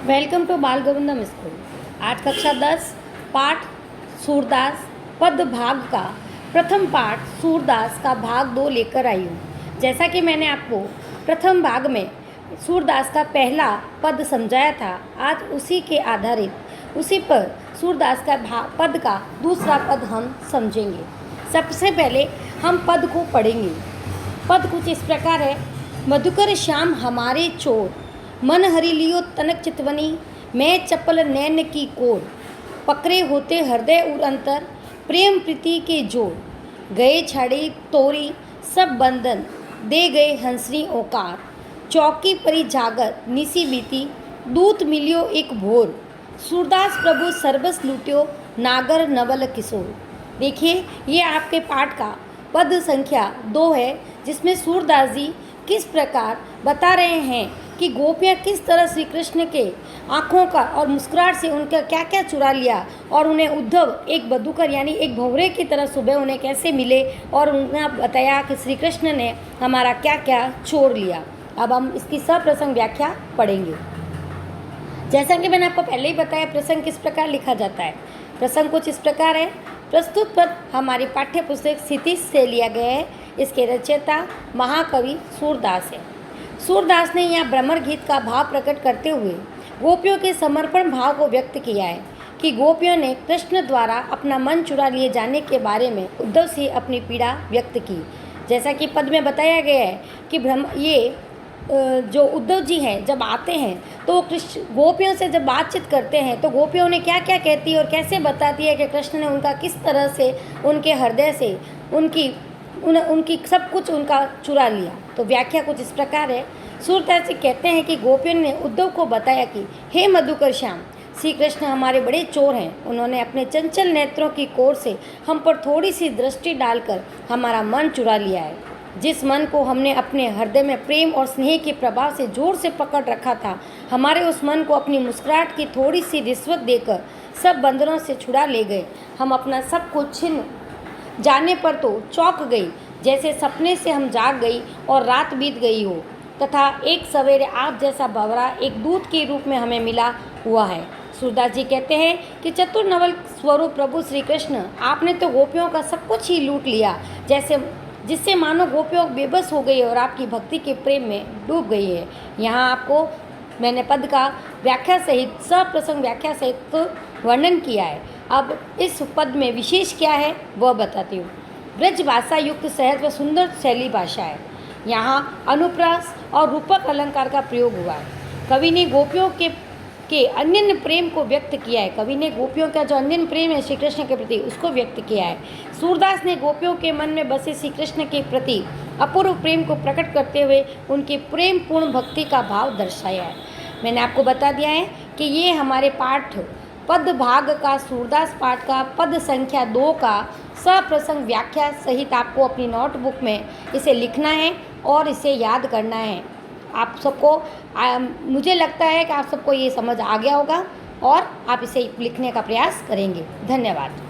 Welcome to बाल गोविंदम school. आज कक्षा 10 पाठ सूरदास पद भाग का प्रथम पाठ सूरदास का भाग 2 लेकर आई हूँ। जैसा कि मैंने आपको प्रथम भाग में सूरदास का पहला पद समझाया था, आज उसी के आधारित उसी पर सूरदास का पद का दूसरा पद हम समझेंगे। सबसे पहले हम पद को पढ़ेंगे। पद कुछ इस प्रकार है। मधुकर श्याम हमारे चोर, मन हरि लियो तनक चितवनी, मैं चपल नैन की कोर, पकड़े होते हृदय उर अंतर, प्रेम प्रीति के जोर, गए छाड़े तोरी सब बंधन, दे गए हंसरी ओकार, चौकी परी जागत निसी बीती, दूत मिलियो एक भोर, सूरदास प्रभु सर्वस लूट्यो, नागर नवल किशोर। देखिए, ये आपके पाठ का पद संख्या 2 है, जिसमें सूरदास जी किस प्रकार बता रहे हैं कि गोपियाँ किस तरह श्री कृष्ण के आँखों का और मुस्कुराहट से उनका क्या क्या चुरा लिया, और उन्हें उद्धव एक बदुकर यानी एक भंवरे की तरह सुबह उन्हें कैसे मिले, और उन्हें बताया कि श्री कृष्ण ने हमारा क्या क्या चोर लिया। अब हम इसकी सप्रसंग व्याख्या पढ़ेंगे। जैसा कि मैंने आपको पहले ही बताया, प्रसंग किस प्रकार लिखा जाता है। प्रसंग कुछ इस प्रकार है। प्रस्तुत पद हमारी पाठ्य पुस्तक स्थिति से लिया गया है। इसके रचयिता महाकवि सूरदास है। सूरदास ने यहाँ भ्रमर गीत का भाव प्रकट करते हुए गोपियों के समर्पण भाव को व्यक्त किया है कि गोपियों ने कृष्ण द्वारा अपना मन चुरा लिए जाने के बारे में उद्धव से अपनी पीड़ा व्यक्त की। जैसा कि पद में बताया गया है कि जो उद्धव जी हैं जब आते हैं तो कृष्ण गोपियों से जब बातचीत करते हैं तो गोपियों ने क्या क्या कहती है और कैसे बताती है कि कृष्ण ने उनका किस तरह से उनके हृदय से उनकी सब कुछ उनका चुरा लिया। तो व्याख्या कुछ इस प्रकार है। सूरदास जी कहते हैं कि गोपियों ने उद्धव को बताया कि हे मधुकर श्याम, श्री कृष्ण हमारे बड़े चोर हैं। उन्होंने अपने चंचल नेत्रों की कोर से हम पर थोड़ी सी दृष्टि डालकर हमारा मन चुरा लिया है। जिस मन को हमने अपने हृदय में प्रेम और स्नेह के प्रभाव से जोर से पकड़ रखा था, हमारे उस मन को अपनी मुस्कुराहट की थोड़ी सी रिश्वत देकर सब बंधनों से छुड़ा ले गए। हम अपना सब कुछ छिन जाने पर तो चौंक गई, जैसे सपने से हम जाग गई और रात बीत गई हो, तथा एक सवेरे आप जैसा भंवरा एक दूत के रूप में हमें मिला हुआ है। सूरदास जी कहते हैं कि चतुर नवल स्वरूप प्रभु श्री कृष्ण, आपने तो गोपियों का सब कुछ ही लूट लिया, जिससे मानो गोपियों बेबस हो गई और आपकी भक्ति के प्रेम में डूब गई है। यहाँ आपको मैंने पद का व्याख्या सहित सप्रसंग व्याख्या सहित वर्णन किया है। अब इस पद में विशेष क्या है वह बताती हूँ। ब्रज भाषा युक्त सहज व सुंदर शैली भाषा है। यहाँ अनुप्रास और रूपक अलंकार का प्रयोग हुआ है। कवि ने गोपियों के अन्य प्रेम को व्यक्त किया है। कवि ने गोपियों का जो अन्य प्रेम है श्री कृष्ण के प्रति उसको व्यक्त किया है। सूरदास ने गोपियों के मन में बसे श्री कृष्ण के प्रति अपूर्व प्रेम को प्रकट करते हुए उनकी प्रेम पूर्ण भक्ति का भाव दर्शाया है। मैंने आपको बता दिया है कि ये हमारे पाठ पद भाग का सूरदास पाठ का पद संख्या 2 का सप्रसंग व्याख्या सहित आपको अपनी नोटबुक में इसे लिखना है और इसे याद करना है। आप सबको मुझे लगता है कि आप सबको ये समझ आ गया होगा और आप इसे लिखने का प्रयास करेंगे। धन्यवाद।